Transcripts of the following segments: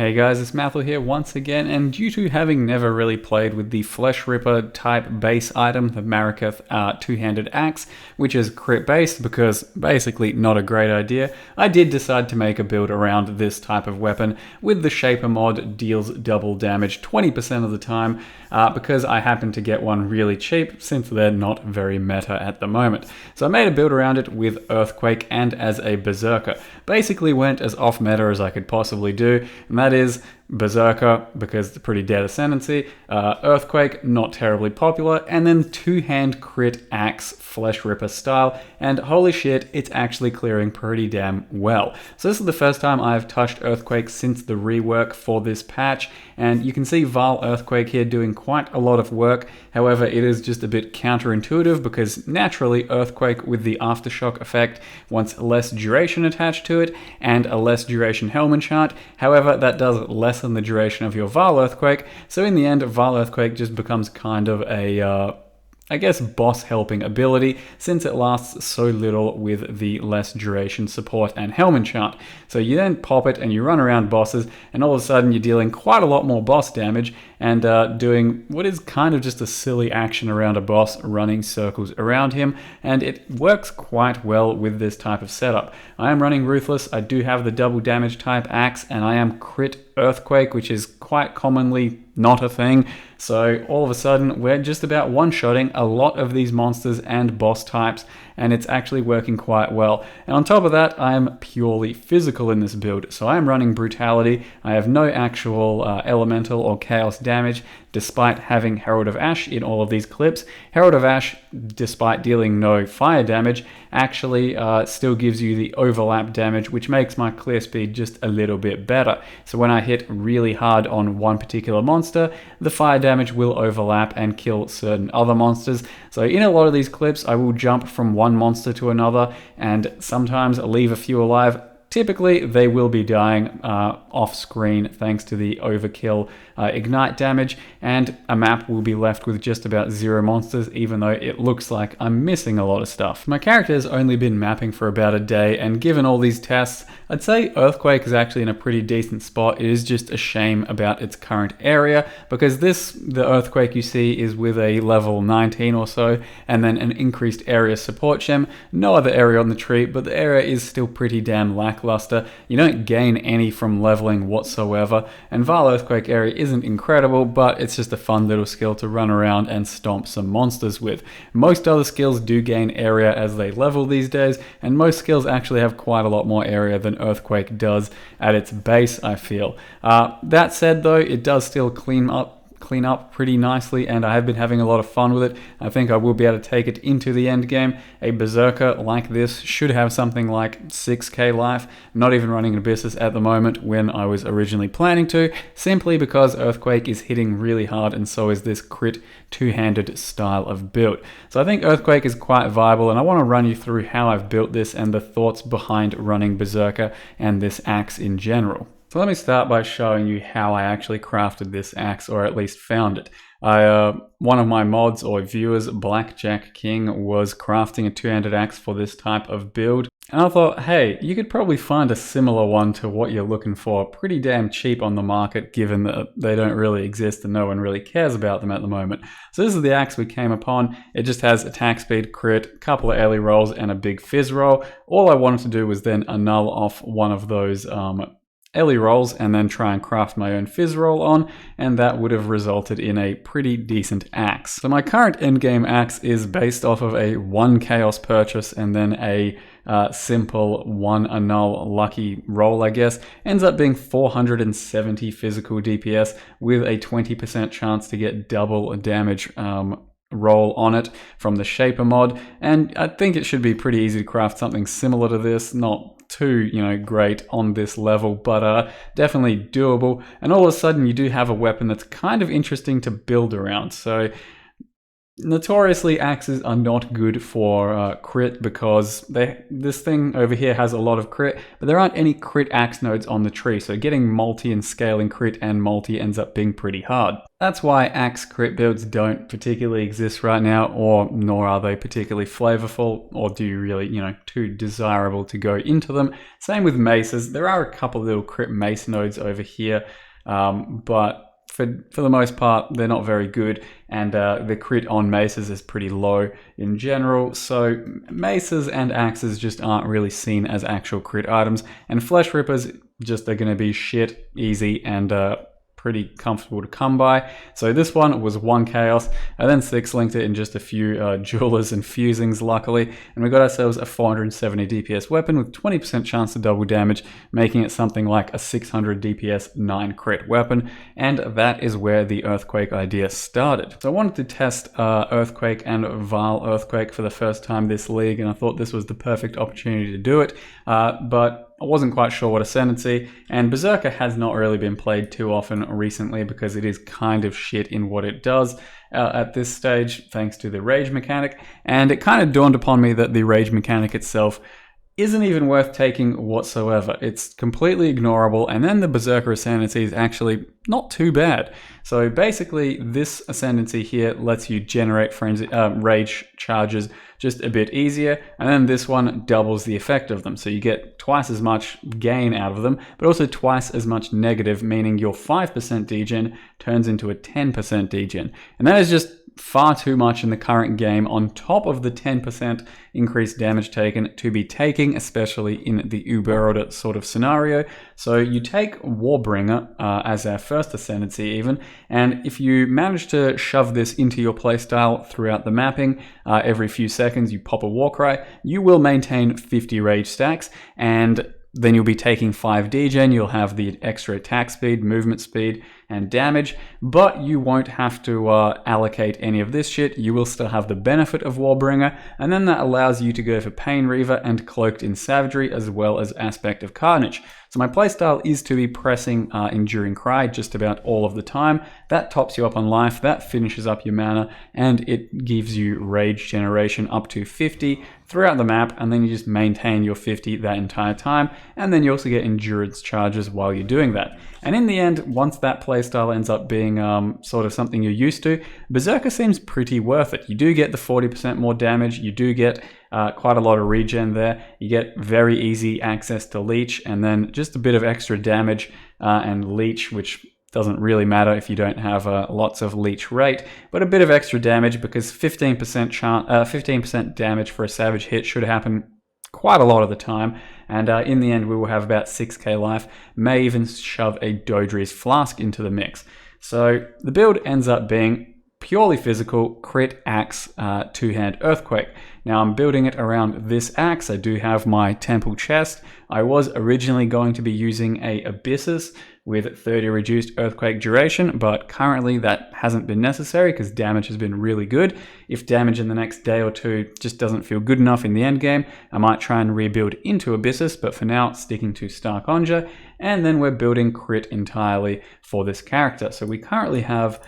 Hey guys, it's Mathel here once again, and due to having never really played with the Flesh Ripper type base item, the Marikath two-handed axe, which is crit based because basically not a great idea, I did decide to make a build around this type of weapon with the Shaper mod deals double damage 20% of the time because I happened to get one really cheap since they're not very meta at the moment. So I made a build around it with Earthquake and as a Berserker. Basically went as off meta as I could possibly do, and that is Berserker because it's a pretty dead ascendancy, Earthquake not terribly popular, and then two-hand crit axe Flesh Ripper style, and holy shit, it's actually clearing pretty damn well. So this is the first time I've touched Earthquake since the rework for this patch, and you can see Vaal Earthquake here doing quite a lot of work. However, it is just a bit counterintuitive because naturally Earthquake with the aftershock effect wants less duration attached to it and a less duration helm enchant. However, that does lessen the duration of your Vaal Earthquake, so in the end Vaal Earthquake just becomes kind of a I guess boss helping ability since it lasts so little with the less duration support and helm enchant. So you then pop it and you run around bosses, and all of a sudden you're dealing quite a lot more boss damage and doing what is kind of just a silly action around a boss, running circles around him, and it works quite well with this type of setup. I am running Ruthless, I do have the double damage type axe, and I am crit Earthquake, which is quite commonly not a thing. So all of a sudden we're just about one-shotting a lot of these monsters and boss types, and it's actually working quite well. And on top of that, I am purely physical in this build. So I am running Brutality, I have no actual elemental or chaos damage, despite having Herald of Ash in all of these clips. Herald of Ash, despite dealing no fire damage, actually still gives you the overlap damage, which makes my clear speed just a little bit better. So when I hit really hard on one particular monster, the fire damage will overlap and kill certain other monsters. So in a lot of these clips, I will jump from one monster to another and sometimes leave a few alive. Typically, they will be dying off screen thanks to the overkill ignite damage, and a map will be left with just about 0 monsters, even though it looks like I'm missing a lot of stuff. My character has only been mapping for about a day, and given all these tests, I'd say Earthquake is actually in a pretty decent spot. It is just a shame about its current area, because the Earthquake you see is with a level 19 or so, and then an increased area support gem. No other area on the tree, but the area is still pretty damn lackluster. You don't gain any from leveling whatsoever, and Vaal Earthquake area isn't incredible, but it's just a fun little skill to run around and stomp some monsters with. Most other skills do gain area as they level these days, and most skills actually have quite a lot more area than Earthquake does at its base, I feel. That said though, it does still clean up pretty nicely, and I have been having a lot of fun with it. I think I will be able to take it into the end game. A Berserker like this should have something like 6k life, not even running Abyssus at the moment when I was originally planning to, simply because Earthquake is hitting really hard and so is this crit two-handed style of build. So I think Earthquake is quite viable, and I want to run you through how I've built this and the thoughts behind running Berserker and this axe in general. So let me start by showing you how I actually crafted this axe, or at least found it. One of my mods or viewers, Blackjack King, was crafting a two-handed axe for this type of build. And I thought, hey, you could probably find a similar one to what you're looking for pretty damn cheap on the market, given that they don't really exist and no one really cares about them at the moment. So this is the axe we came upon. It just has attack speed, crit, couple of early rolls, and a big fizz roll. All I wanted to do was then annul off one of those Ellie rolls and then try and craft my own fizz roll on, and that would have resulted in a pretty decent axe. So my current endgame axe is based off of a 1 chaos purchase and then a simple 1 annul lucky roll, I guess. Ends up being 470 physical DPS with a 20% chance to get double damage roll on it from the Shaper mod, and I think it should be pretty easy to craft something similar to this. Not too, great on this level, but definitely doable. And all of a sudden you do have a weapon that's kind of interesting to build around. So Notoriously, axes are not good for crit because this thing over here has a lot of crit, but there aren't any crit axe nodes on the tree, so getting multi and scaling crit and multi ends up being pretty hard. That's why axe crit builds don't particularly exist right now, or nor are they particularly flavorful, or do you really, too desirable to go into them. Same with maces. There are a couple little crit mace nodes over here, but for the most part, they're not very good, and the crit on maces is pretty low in general, so maces and axes just aren't really seen as actual crit items, and flesh rippers just are going to be shit, easy, and pretty comfortable to come by. So this one was 1 chaos. I then 6 linked it in just a few jewelers and fusings, luckily, and we got ourselves a 470 DPS weapon with 20% chance to double damage, making it something like a 600 DPS 9 crit weapon, and that is where the Earthquake idea started. So I wanted to test Earthquake and Vaal Earthquake for the first time this league, and I thought this was the perfect opportunity to do it, but I wasn't quite sure what ascendancy, and Berserker has not really been played too often recently because it is kind of shit in what it does at this stage, thanks to the rage mechanic, and it kind of dawned upon me that the rage mechanic itself isn't even worth taking whatsoever. It's completely ignorable, and then the Berserker Ascendancy is actually not too bad. So basically, this Ascendancy here lets you generate rage charges just a bit easier, and then this one doubles the effect of them. So you get twice as much gain out of them, but also twice as much negative, meaning your 5% degen turns into a 10% degen. And that is just far too much in the current game on top of the 10% increased damage taken to be taking, especially in the Uber sort of scenario. So you take Warbringer as our first ascendancy even, and if you manage to shove this into your playstyle throughout the mapping, every few seconds you pop a Warcry, you will maintain 50 rage stacks, and then you'll be taking 5 degen, you'll have the extra attack speed, movement speed, and damage, but you won't have to allocate any of this shit. You will still have the benefit of Warbringer, and then that allows you to go for Pain Reaver and Cloaked in Savagery, as well as Aspect of Carnage. So my playstyle is to be pressing Enduring Cry just about all of the time. That tops you up on life, that finishes up your mana, and it gives you rage generation up to 50 throughout the map, and then you just maintain your 50 that entire time, and then you also get endurance charges while you're doing that. And in the end, once that playstyle ends up being sort of something you're used to, Berserker seems pretty worth it. You do get the 40% more damage, you do get quite a lot of regen there, you get very easy access to leech, and then just a bit of extra damage and leech, which doesn't really matter if you don't have lots of leech rate, but a bit of extra damage because 15% damage for a savage hit should happen quite a lot of the time, and in the end we will have about 6k life, may even shove a Dodri's Flask into the mix. So the build ends up being purely physical, crit, axe, two-hand Earthquake. Now I'm building it around this axe. I do have my temple chest. I was originally going to be using a Abyssus with 30 reduced Earthquake duration, but currently that hasn't been necessary because damage has been really good. If damage in the next day or two just doesn't feel good enough in the end game, I might try and rebuild into Abyssus, but for now sticking to Star Conjure, and then we're building crit entirely for this character. So we currently have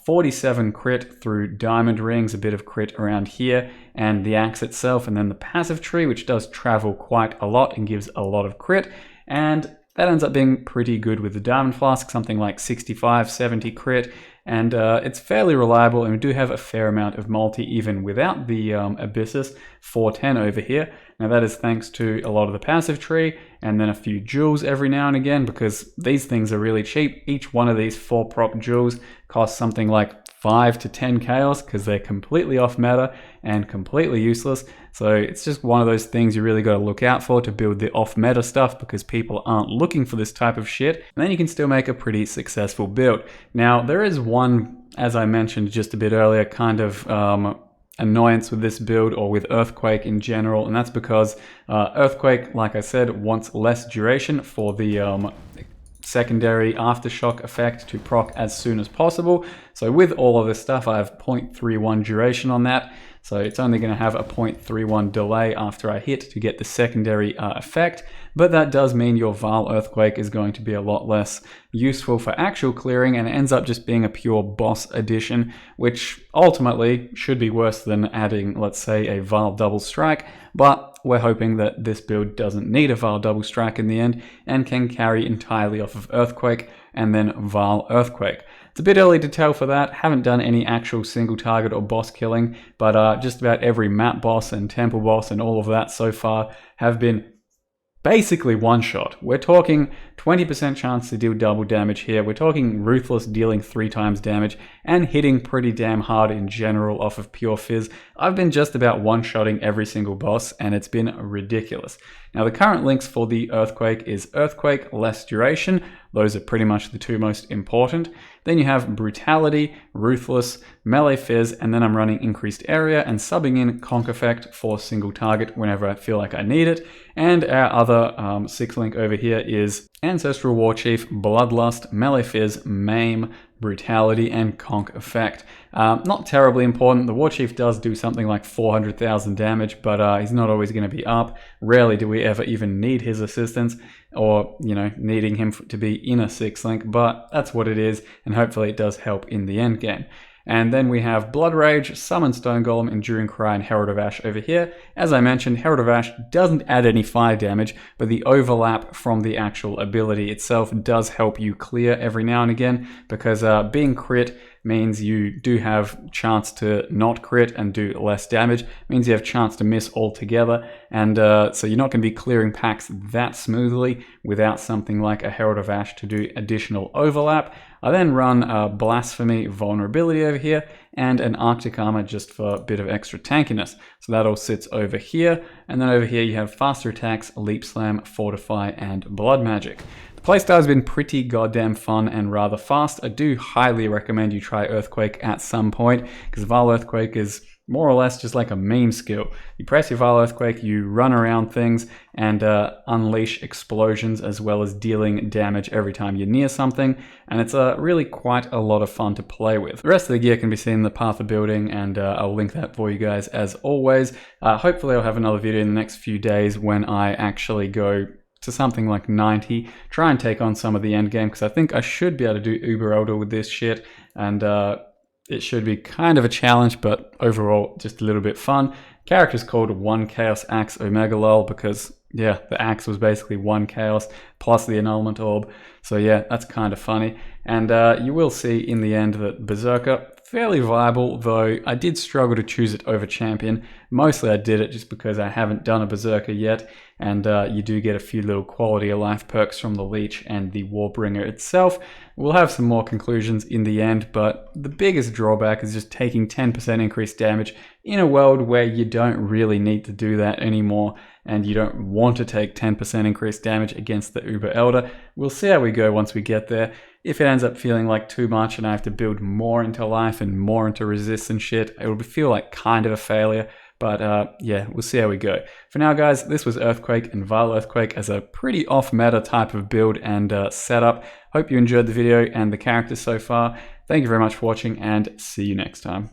47 crit through diamond rings, a bit of crit around here, and the axe itself, and then the passive tree, which does travel quite a lot and gives a lot of crit, and that ends up being pretty good with the diamond flask, something like 65, 70 crit, and it's fairly reliable, and we do have a fair amount of multi even without the Abyssus, 410 over here. Now that is thanks to a lot of the passive tree, and then a few jewels every now and again, because these things are really cheap. Each one of these 4-prop jewels costs something like 5 to 10 chaos, because they're completely off meta and completely useless. So it's just one of those things you really got to look out for to build the off meta stuff, because people aren't looking for this type of shit, and then you can still make a pretty successful build. Now there is one, as I mentioned just a bit earlier, kind of annoyance with this build, or with Earthquake in general, and that's because Earthquake, like I said, wants less duration for the secondary aftershock effect to proc as soon as possible. So with all of this stuff, I have 0.31 duration on that, so it's only going to have a 0.31 delay after I hit to get the secondary effect. but that does mean your Vaal Earthquake is going to be a lot less useful for actual clearing, and it ends up just being a pure boss addition, which ultimately should be worse than adding, let's say, a Vaal Double Strike, but we're hoping that this build doesn't need a Vaal Double Strike in the end and can carry entirely off of Earthquake and then Vaal Earthquake. It's a bit early to tell for that. Haven't done any actual single target or boss killing, but just about every map boss and temple boss and all of that so far have been basically one shot. We're talking 20% chance to deal double damage here. We're talking Ruthless dealing 3 times damage and hitting pretty damn hard in general off of pure fizz. I've been just about one-shotting every single boss and it's been ridiculous. Now the current links for the Earthquake is Earthquake, less duration. Those are pretty much the 2 most important. Then you have Brutality, Ruthless, Melee Fizz, and then I'm running Increased Area and subbing in Conk Effect for single target whenever I feel like I need it. And our other 6th link over here is Ancestral Warchief, Bloodlust, Melee Fizz, Maim, Brutality, and Conk Effect. Not terribly important. The Warchief does do something like 400,000 damage, but he's not always going to be up. Rarely do we ever even need his assistance or, you know, needing him to be in a 6th link, but that's what it is, and hopefully it does help in the end game. And then we have Blood Rage, Summon Stone Golem, Enduring Cry, and Herald of Ash over here. As I mentioned, Herald of Ash doesn't add any fire damage, but the overlap from the actual ability itself does help you clear every now and again, because being crit means you do have chance to not crit and do less damage. It means you have chance to miss altogether, and so you're not going to be clearing packs that smoothly without something like a Herald of Ash to do additional overlap. I then run Blasphemy Vulnerability over here and an Arctic Armor just for a bit of extra tankiness. So that all sits over here, and then over here you have Faster Attacks, Leap Slam, Fortify, and Blood Magic. The playstyle has been pretty goddamn fun and rather fast. I do highly recommend you try Earthquake at some point, because Vaal Earthquake is more or less just like a meme skill. You press your Vaal Earthquake, you run around things and unleash explosions, as well as dealing damage every time you're near something, and it's really quite a lot of fun to play with. The rest of the gear can be seen in the path of building, and I'll link that for you guys as always. Hopefully I'll have another video in the next few days when I actually go to something like 90, try and take on some of the end game, because I think I should be able to do Uber Elder with this shit, and it should be kind of a challenge, but overall just a little bit fun. Character's called 1 Chaos Axe Omega Lol because, yeah, the axe was basically 1 Chaos plus the Annulment Orb. So yeah, that's kind of funny. And you will see in the end that Berserker, fairly viable, though I did struggle to choose it over Champion. Mostly I did it just because I haven't done a Berserker yet, and you do get a few little quality of life perks from the Leech and the Warbringer itself. We'll have some more conclusions in the end, but the biggest drawback is just taking 10% increased damage in a world where you don't really need to do that anymore, and you don't want to take 10% increased damage against the Uber Elder. We'll see how we go once we get there. If it ends up feeling like too much and I have to build more into life and more into resist and shit, it will feel like kind of a failure. But yeah, we'll see how we go. For now, guys, this was Earthquake and Vaal Earthquake as a pretty off-meta type of build and setup. Hope you enjoyed the video and the characters so far. Thank you very much for watching, and see you next time.